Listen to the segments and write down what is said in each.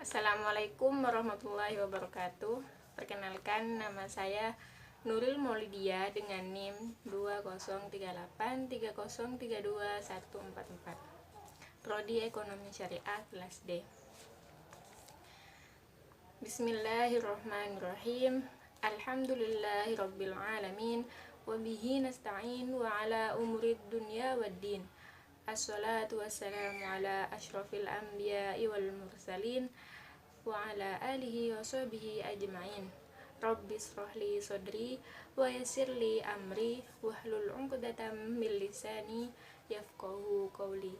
Assalamualaikum warahmatullahi wabarakatuh. Perkenalkan, nama saya Nuril Maulidia dengan NIM 20383032144. Prodi Ekonomi Syariah kelas D. Bismillahirrahmanirrahim. Alhamdulillahirabbil alamin wa bihi nasta'in wa ala umurid dunya waddin. Assalatu wassalamu ala asyrafil anbiya'i wal mursalin wa ala alihi wa sahbihi ajma'in. Rabbi shrahli sadri wa yassirli amri wahlul 'uqdatam min lisani yafqahu qawli.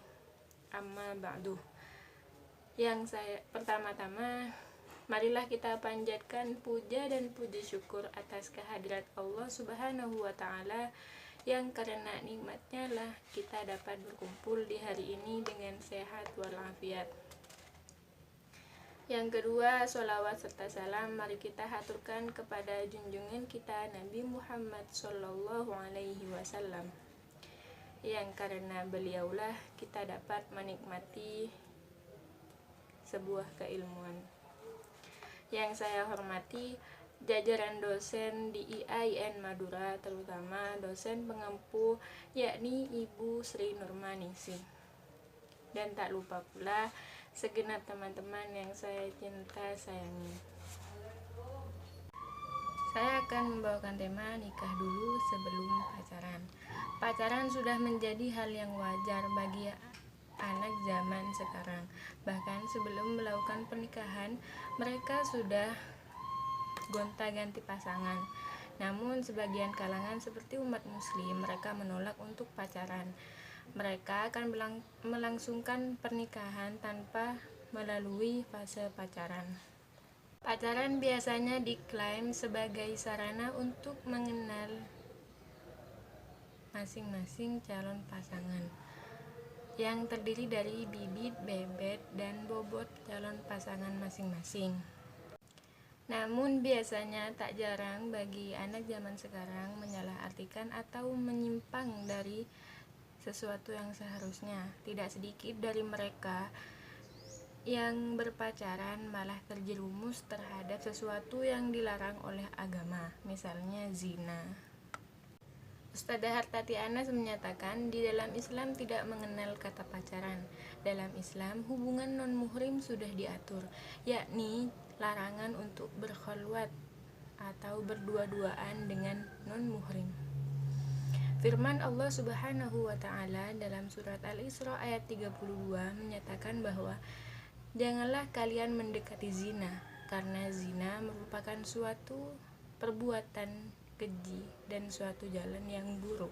Amma ba'du. Pertama-tama, marilah kita panjatkan puja dan puji syukur atas kehadirat Allah Subhanahu wa ta'ala, yang karena nikmatnya lah kita dapat berkumpul di hari ini dengan sehat walafiat. Yang kedua, sholawat serta salam mari kita haturkan kepada junjungan kita Nabi Muhammad Sallallahu Alaihi Wasallam, yang karena beliaulah kita dapat menikmati sebuah keilmuan. Yang saya hormati jajaran dosen di IAIN Madura, terutama dosen pengampu yakni Ibu Sri Nurmaningsih, dan tak lupa pula segenap teman-teman yang saya cinta sayangi. Saya akan membawakan tema nikah dulu sebelum pacaran. Pacaran sudah menjadi hal yang wajar bagi anak zaman sekarang. Bahkan sebelum melakukan pernikahan, mereka sudah gonta-ganti pasangan. Namun sebagian kalangan seperti umat muslim, mereka menolak untuk pacaran. Mereka akan melangsungkan pernikahan tanpa melalui fase pacaran. Pacaran biasanya diklaim sebagai sarana untuk mengenal masing-masing calon pasangan, yang terdiri dari bibit, bebet, dan bobot calon pasangan masing-masing. Namun biasanya tak jarang bagi anak zaman sekarang menyalahartikan atau menyimpang dari sesuatu yang seharusnya. Tidak sedikit dari mereka yang berpacaran malah terjerumus terhadap sesuatu yang dilarang oleh agama, misalnya zina. Ustadzah Hartati Anas menyatakan, di dalam Islam tidak mengenal kata pacaran. Dalam Islam, hubungan non-muhrim sudah diatur, yakni larangan untuk berkholwat atau berdua-duaan dengan non-muhrim. Firman Allah Subhanahu wa ta'ala dalam surat Al-Isra ayat 32 menyatakan bahwa janganlah kalian mendekati zina, karena zina merupakan suatu perbuatan keji dan suatu jalan yang buruk.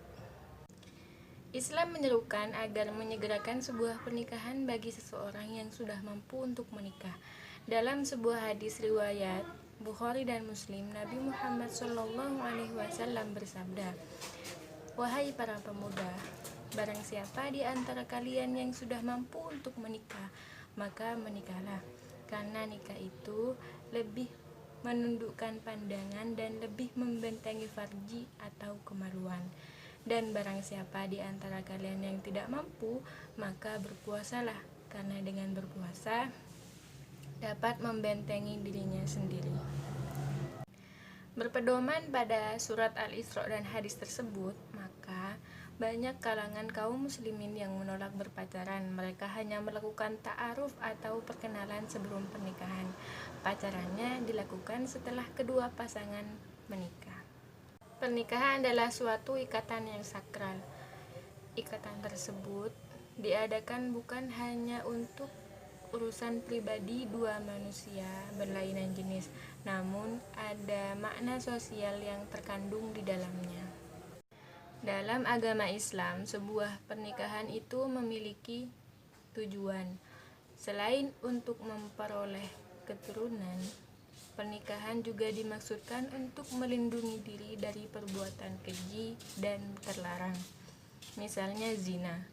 Islam menyerukan agar menyegerakan sebuah pernikahan bagi seseorang yang sudah mampu untuk menikah. Dalam sebuah hadis riwayat Bukhari dan Muslim, Nabi Muhammad SAW bersabda, "Wahai para pemuda, barang siapa di antara kalian yang sudah mampu untuk menikah, maka menikahlah, karena nikah itu lebih menundukkan pandangan dan lebih membentengi farji atau kemaluan. Dan barang siapa di antara kalian yang tidak mampu, maka berpuasalah, karena dengan berpuasa dapat membentengi dirinya sendiri." Berpedoman pada surat Al-Isra dan hadis tersebut, maka banyak kalangan kaum muslimin yang menolak berpacaran. Mereka hanya melakukan ta'aruf atau perkenalan sebelum pernikahan. Pacarannya dilakukan setelah kedua pasangan menikah. Pernikahan adalah suatu ikatan yang sakral. Ikatan tersebut diadakan bukan hanya untuk urusan pribadi dua manusia berlainan jenis, namun ada makna sosial yang terkandung di dalamnya. Dalam agama Islam, sebuah pernikahan itu memiliki tujuan. Selain untuk memperoleh keturunan, pernikahan juga dimaksudkan untuk melindungi diri dari perbuatan keji dan terlarang, misalnya zina.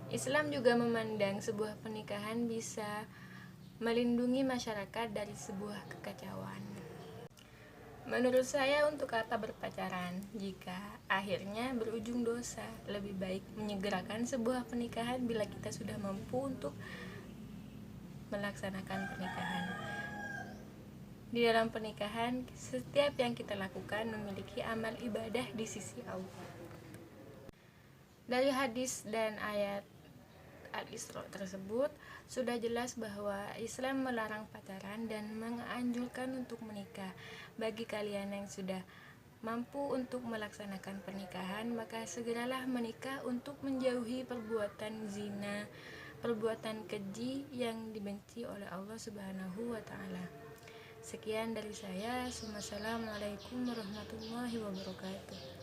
Islam juga memandang sebuah pernikahan bisa melindungi masyarakat dari sebuah kekacauan. Menurut saya, untuk apa berpacaran jika akhirnya berujung dosa? Lebih baik menyegerakan sebuah pernikahan bila kita sudah mampu untuk melaksanakan pernikahan. Di dalam pernikahan, setiap yang kita lakukan memiliki amal ibadah di sisi Allah. Dari hadis dan ayat Al-Isra tersebut sudah jelas bahwa Islam melarang pacaran dan menganjurkan untuk menikah. Bagi kalian yang sudah mampu untuk melaksanakan pernikahan, maka segeralah menikah untuk menjauhi perbuatan zina, perbuatan keji yang dibenci oleh Allah Subhanahu wa taala. Sekian dari saya. Wassalamualaikum warahmatullahi wabarakatuh.